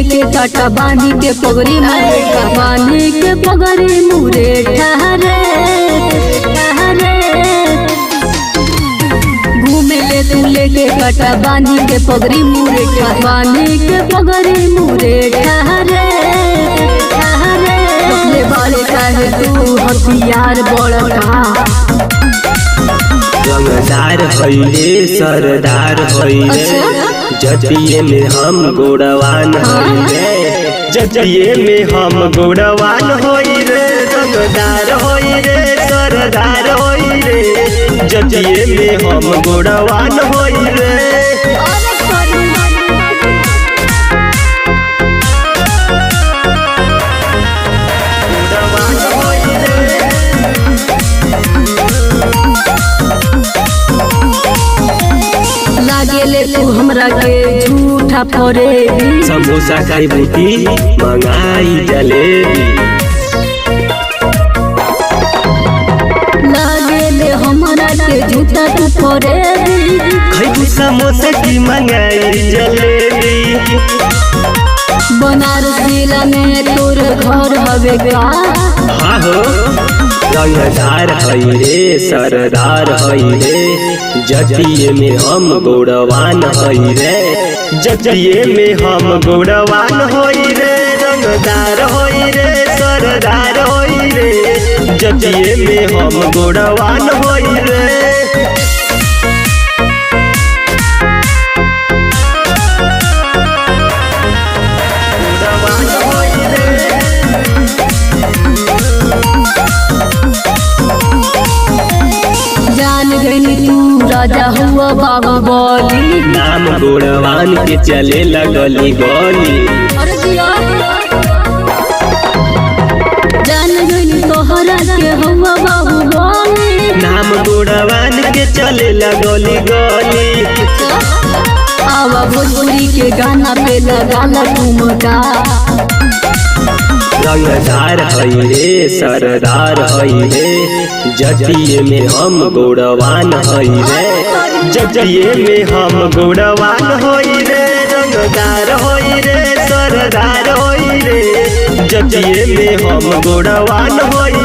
लेके टाटा बांधी के पगड़ी मुरेठा बांधी के पगड़ी मुरेठा रे घूमे ले तू लेके टाटा बांधी के पगड़ी मुरेठा बांधी के पगड़ी मुरेठा रे अपने बारे काहे तू हथियार बड़का रंगदार होइले सरदार होइले जतिये में हम गोड़वान होइले जतिये में हम गोड़वान होइले रंगदार होइले सरदार होइले जतिये में हम गोड़वान होइले लागेले तू हमरा के झूठा फरेबी समोसा खाई बूटी मंगाई जलेबी लागेले हमरा के झूठा तू फरेबी खाई समोसा की मंगाई जलेबी बनारस जिला में तोर घर हवे का हाँ हो रंगदार होइले सरदार होइले जतिये में हम गोड़वान होइले जतिये में हम गोड़वान होइले रंगदार होइले सरदार होइले जतिये में हम गोड़वान होइले तू राजा हुआ बाबू बोली नाम गोड़वान के चले लगली गोली जान गई तोहरा के हुआ बाबू बोली नाम गोड़वान के चले लगली गोली आवा भोजपुरी के गाना पे लगा ठुमका रंगदार होइले सरदार होइले जतिये में हम गोड़वान होइले जतिये में हम गोड़वान होइले रंगदार होइले सरदार होइले जतिये में हम गोड़वान होइले।